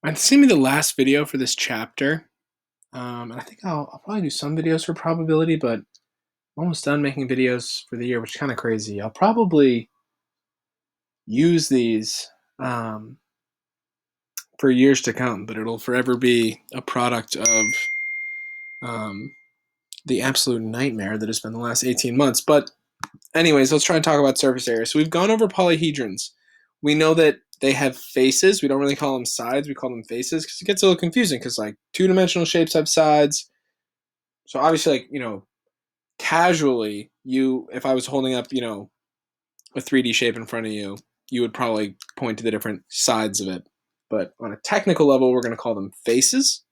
This is gonna be the last video for this chapter. And I think I'll probably do some videos for probability, but I'm almost done making videos for the year, which is kind of crazy. I'll probably use these for years to come, but it'll forever be a product of um, the absolute nightmare that has been the last 18 months. But anyways, let's try and talk about surface area. So we've gone over polyhedrons. We know that they have faces. We don't really call them sides. We call them faces because it gets a little confusing because like two-dimensional shapes have sides. So obviously, casually, if I was holding up, a 3D shape in front of you, you would probably point to the different sides of it. But on a technical level, we're going to call them faces.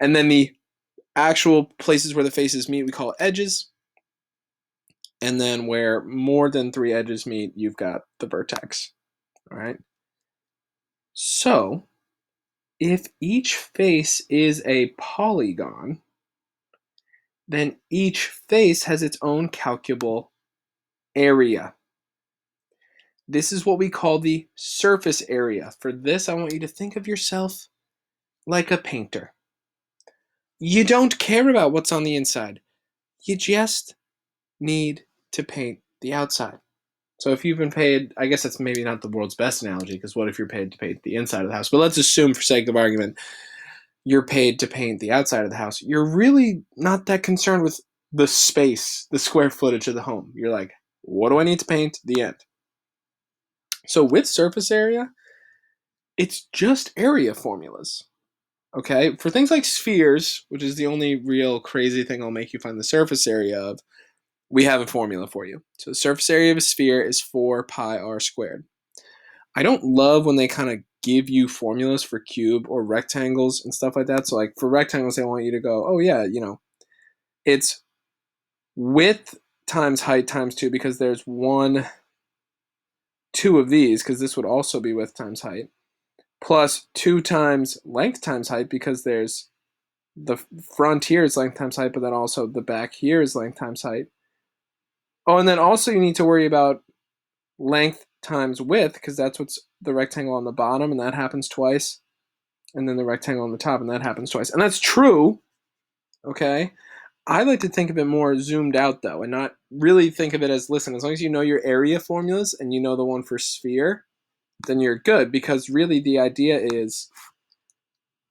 And then the actual places where the faces meet, we call edges. And then where more than three edges meet, you've got the vertex. All right. So if each face is a polygon, then each face has its own calculable area. This is what we call the surface area. For this, I want you to think of yourself like a painter. You don't care about what's on the inside. You just need to paint the outside. So if you've been paid, I guess that's maybe not the world's best analogy, because what if you're paid to paint the inside of the house? But let's assume, for sake of argument, you're paid to paint the outside of the house. You're really not that concerned with the space, the square footage of the home. You're like, what do I need to paint? The end. So with surface area, it's just area formulas. Okay, for things like spheres, which is the only real crazy thing I'll make you find the surface area of, we have a formula for you. So the surface area of a sphere is 4 pi r squared. I don't love when they kind of give you formulas for cube or rectangles and stuff like that. So like for rectangles, they want you to go, oh yeah, it's width times height times 2 because there's two of these, because this would also be width times height, plus 2 times length times height because there's the front here is length times height, but then also the back here is length times height. Oh, and then also you need to worry about length times width because that's what's the rectangle on the bottom, and that happens twice. And then the rectangle on the top, and that happens twice. And that's true, okay? I like to think of it more zoomed out, though, and not really think of it as, listen, as long as you know your area formulas and you know the one for sphere, then you're good, because really the idea is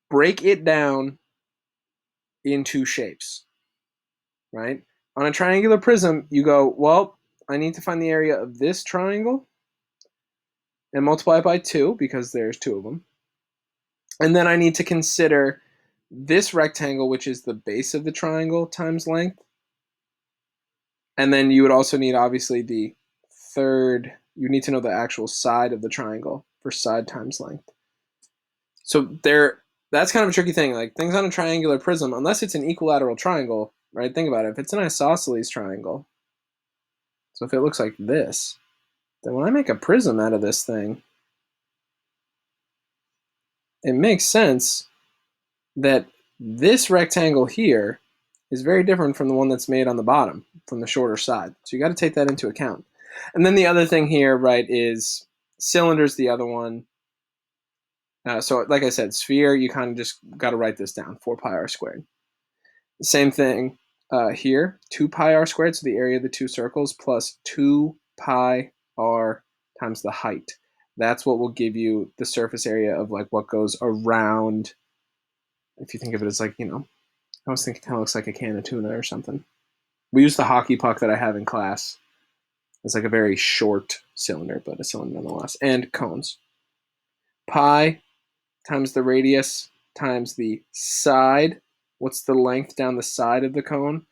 break it down into shapes, right? On a triangular prism, you go, well, I need to find the area of this triangle and multiply it by 2 because there's 2 of them. And then I need to consider this rectangle, which is the base of the triangle, times length. And then you would also need, obviously, the third, you need to know the actual side of the triangle for side times length. So that's kind of a tricky thing. Like things on a triangular prism, unless it's an equilateral triangle, right? Think about it. If it's an isosceles triangle, so if it looks like this, then when I make a prism out of this thing, it makes sense that this rectangle here is very different from the one that's made on the bottom, from the shorter side. So you got to take that into account. And then the other thing here, right, is cylinder's the other one. So like I said, sphere, you kind of just got to write this down, 4 pi r squared. Same thing here, 2 pi r squared, so the area of the two circles, plus 2 pi r times the height. That's what will give you the surface area of like what goes around, if you think of it as like, I was thinking it kind of looks like a can of tuna or something. We use the hockey puck that I have in class. It's like a very short cylinder, but a cylinder nonetheless. And cones. Pi times the radius times the side. What's the length down the side of the cone?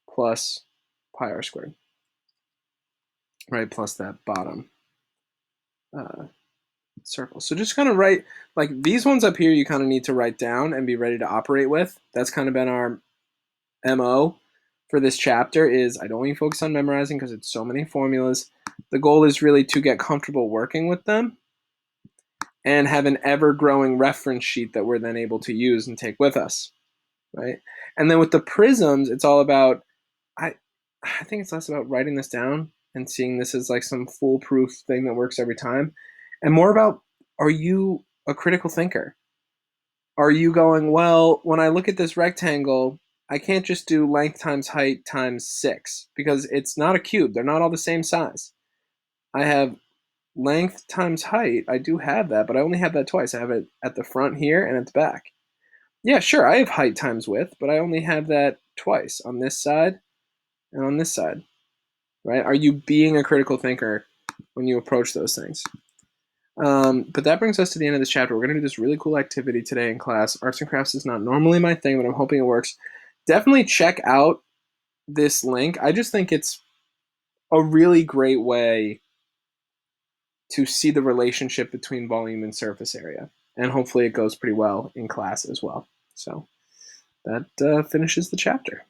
Plus pi r squared. Right, plus that bottom circle. So just kind of write, like these ones up here, you kind of need to write down and be ready to operate with. That's kind of been our MO for this chapter. Is I don't want you to focus on memorizing because it's so many formulas. The goal is really to get comfortable working with them and have an ever-growing reference sheet that we're then able to use and take with us, right? And then with the prisms, it's all about, I think it's less about writing this down and seeing this as like some foolproof thing that works every time, and more about, are you a critical thinker? are you going, well, when I look at this rectangle, I can't just do length times height times 6 because it's not a cube. They're not all the same size. I have length times height. I do have that, but I only have that twice. I have it at the front here and at the back. Yeah, sure, I have height times width, but I only have that twice on this side and on this side, right? Are you being a critical thinker when you approach those things? But that brings us to the end of this chapter. We're going to do this really cool activity today in class. Arts and crafts is not normally my thing, but I'm hoping it works. Definitely check out this link. I just think it's a really great way to see the relationship between volume and surface area. And hopefully it goes pretty well in class as well. So that finishes the chapter.